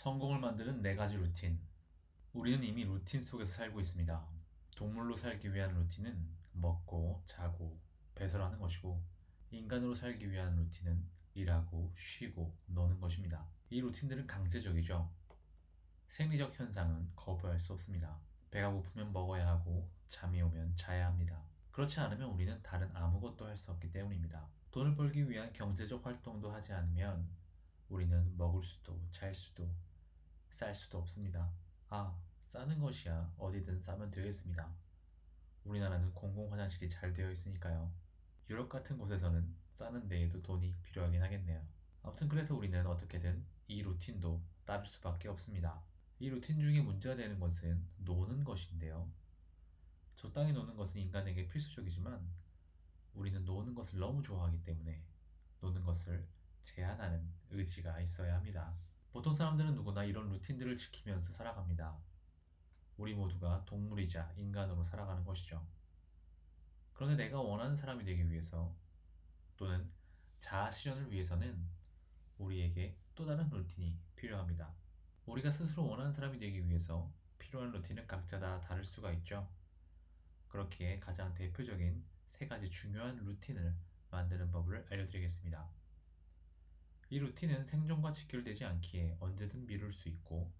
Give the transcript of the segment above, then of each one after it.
성공을 만드는 4가지 루틴. 우리는 이미 루틴 속에서 살고 있습니다. 동물로 살기 위한 루틴은 먹고, 자고, 배설하는 것이고, 인간으로 살기 위한 루틴은 일하고, 쉬고, 노는 것입니다. 이 루틴들은 강제적이죠. 생리적 현상은 거부할 수 없습니다. 배가 고프면 먹어야 하고, 잠이 오면 자야 합니다. 그렇지 않으면 우리는 다른 아무것도 할 수 없기 때문입니다. 돈을 벌기 위한 경제적 활동도 하지 않으면 우리는 먹을 수도, 잘 수도, 쌀 수도 없습니다. 싸는 것이야 어디든 싸면 되겠습니다. 우리나라는 공공 화장실이 잘 되어 있으니까요. 유럽 같은 곳에서는 싸는 데에도 돈이 필요하긴 하겠네요. 아무튼 그래서 우리는 어떻게든 이 루틴도 따를 수밖에 없습니다. 이 루틴 중에 문제가 되는 것은 노는 것인데요. 적당히 노는 것은 인간에게 필수적이지만 우리는 노는 것을 너무 좋아하기 때문에 노는 것을 제한하는 의지가 있어야 합니다. 보통 사람들은 누구나 이런 루틴들을 지키면서 살아갑니다. 우리 모두가 동물이자 인간으로 살아가는 것이죠. 그런데 내가 원하는 사람이 되기 위해서 또는 자아 실현을 위해서는 우리에게 또 다른 루틴이 필요합니다. 우리가 스스로 원하는 사람이 되기 위해서 필요한 루틴은 각자 다 다를 수가 있죠. 그렇기에 가장 대표적인 3가지 중요한 루틴을 만드는 법을 알려드리겠습니다. 이 루틴은 생존과 직결되지 않기에 언제든 미룰 수 있고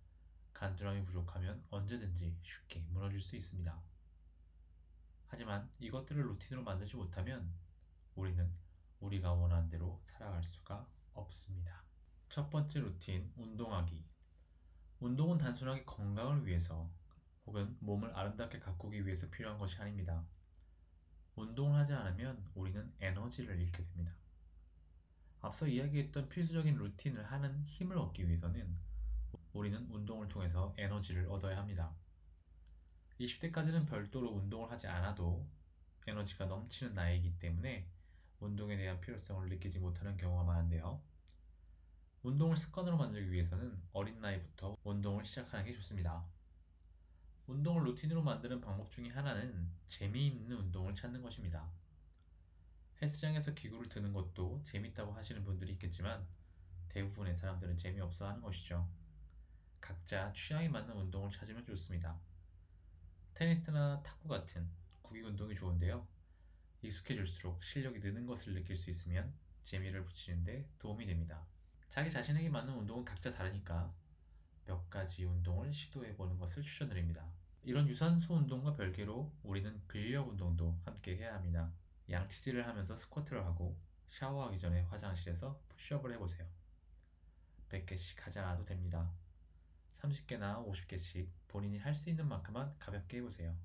간절함이 부족하면 언제든지 쉽게 무너질 수 있습니다. 하지만 이것들을 루틴으로 만들지 못하면 우리는 우리가 원하는 대로 살아갈 수가 없습니다. 첫 번째 루틴, 운동하기. 운동은 단순하게 건강을 위해서 혹은 몸을 아름답게 가꾸기 위해서 필요한 것이 아닙니다. 운동을 하지 않으면 우리는 에너지를 잃게 됩니다. 앞서 이야기했던 필수적인 루틴을 하는 힘을 얻기 위해서는 우리는 운동을 통해서 에너지를 얻어야 합니다. 20대까지는 별도로 운동을 하지 않아도 에너지가 넘치는 나이이기 때문에 운동에 대한 필요성을 느끼지 못하는 경우가 많은데요. 운동을 습관으로 만들기 위해서는 어린 나이부터 운동을 시작하는 게 좋습니다. 운동을 루틴으로 만드는 방법 중에 하나는 재미있는 운동을 찾는 것입니다. 헬스장에서 기구를 드는 것도 재밌다고 하시는 분들이 있겠지만 대부분의 사람들은 재미없어 하는 것이죠. 각자 취향에 맞는 운동을 찾으면 좋습니다. 테니스나 탁구 같은 구기 운동이 좋은데요. 익숙해질수록 실력이 느는 것을 느낄 수 있으면 재미를 붙이는 데 도움이 됩니다. 자기 자신에게 맞는 운동은 각자 다르니까 몇 가지 운동을 시도해 보는 것을 추천드립니다. 이런 유산소 운동과 별개로 우리는 근력 운동도 함께 해야 합니다. 양치질을 하면서 스쿼트를 하고 샤워하기 전에 화장실에서 푸시업을 해보세요. 100개씩 하지 않아도 됩니다. 30개나 50개씩 본인이 할 수 있는 만큼만 가볍게 해보세요.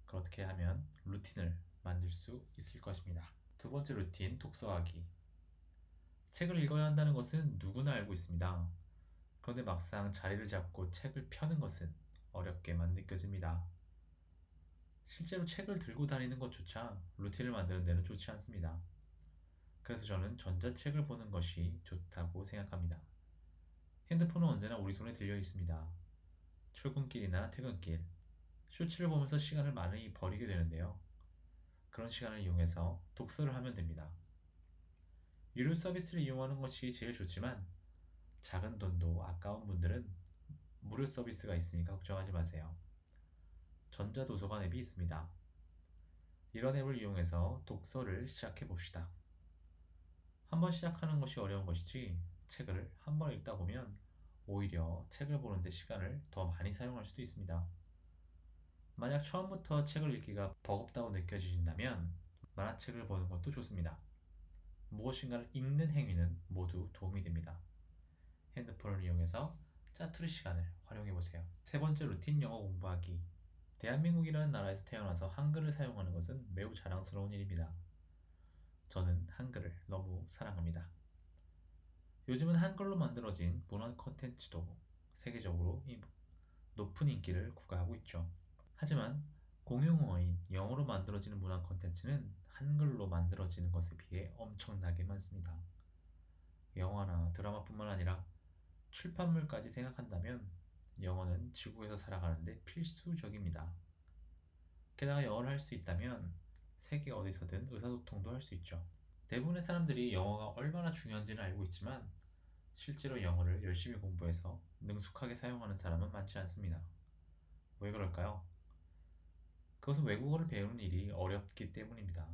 그렇게 하면 루틴을 만들 수 있을 것입니다. 두 번째 루틴, 독서하기. 책을 읽어야 한다는 것은 누구나 알고 있습니다. 그런데 막상 자리를 잡고 책을 펴는 것은 어렵게만 느껴집니다. 실제로 책을 들고 다니는 것조차 루틴을 만드는 데는 좋지 않습니다. 그래서 저는 전자책을 보는 것이 좋다고 생각합니다. 핸드폰은 언제나 우리 손에 들려 있습니다. 출근길이나 퇴근길, 쇼츠를 보면서 시간을 많이 버리게 되는데요. 그런 시간을 이용해서 독서를 하면 됩니다. 유료 서비스를 이용하는 것이 제일 좋지만 작은 돈도 아까운 분들은 무료 서비스가 있으니까 걱정하지 마세요. 전자도서관 앱이 있습니다. 이런 앱을 이용해서 독서를 시작해 봅시다. 한번 시작하는 것이 어려운 것이지 책을 한 번 읽다 보면 오히려 책을 보는데 시간을 더 많이 사용할 수도 있습니다. 만약 처음부터 책을 읽기가 버겁다고 느껴지신다면 만화책을 보는 것도 좋습니다. 무엇인가를 읽는 행위는 모두 도움이 됩니다. 핸드폰을 이용해서 짜투리 시간을 활용해 보세요. 세 번째 루틴, 영어 공부하기. 대한민국이라는 나라에서 태어나서 한글을 사용하는 것은 매우 자랑스러운 일입니다. 저는 한글을 너무 사랑합니다. 요즘은 한글로 만들어진 문화 콘텐츠도 세계적으로 높은 인기를 구가하고 있죠. 하지만 공용어인 영어로 만들어지는 문화 콘텐츠는 한글로 만들어지는 것에 비해 엄청나게 많습니다. 영화나 드라마뿐만 아니라 출판물까지 생각한다면 영어는 지구에서 살아가는데 필수적입니다. 게다가 영어를 할 수 있다면 세계 어디서든 의사소통도 할 수 있죠. 대부분의 사람들이 영어가 얼마나 중요한지는 알고 있지만 실제로 영어를 열심히 공부해서 능숙하게 사용하는 사람은 많지 않습니다. 왜 그럴까요? 그것은 외국어를 배우는 일이 어렵기 때문입니다.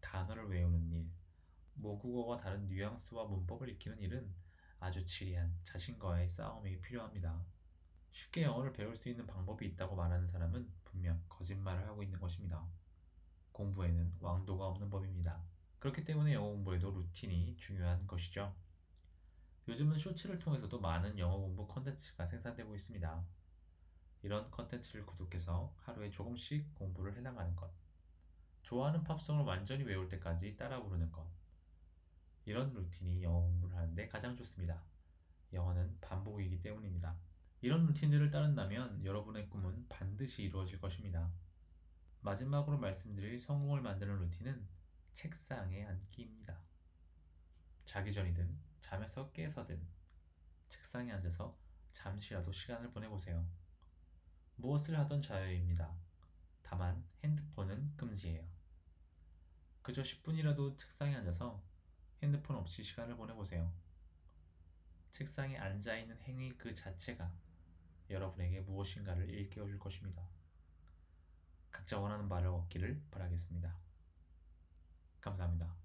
단어를 외우는 일, 모국어와 다른 뉘앙스와 문법을 익히는 일은 아주 지리한 자신과의 싸움이 필요합니다. 쉽게 영어를 배울 수 있는 방법이 있다고 말하는 사람은 분명 거짓말을 하고 있는 것입니다. 공부에는 왕도가 없는 법입니다. 그렇기 때문에 영어 공부에도 루틴이 중요한 것이죠. 요즘은 쇼츠를 통해서도 많은 영어 공부 콘텐츠가 생산되고 있습니다. 이런 콘텐츠를 구독해서 하루에 조금씩 공부를 해나가는 것. 좋아하는 팝송을 완전히 외울 때까지 따라 부르는 것. 이런 루틴이 영어 공부를 하는데 가장 좋습니다. 영어는 반복이기 때문입니다. 이런 루틴들을 따른다면 여러분의 꿈은 반드시 이루어질 것입니다. 마지막으로 말씀드릴 성공을 만드는 루틴은 책상에 앉기입니다. 자기 전이든 잠에서 깨서든 책상에 앉아서 잠시라도 시간을 보내보세요. 무엇을 하던 자유입니다. 다만 핸드폰은 금지예요. 그저 10분이라도 책상에 앉아서 핸드폰 없이 시간을 보내보세요. 책상에 앉아있는 행위 그 자체가 여러분에게 무엇인가를 일깨워 줄 것입니다. 각자 원하는 바를 얻기를 바라겠습니다. 감사합니다.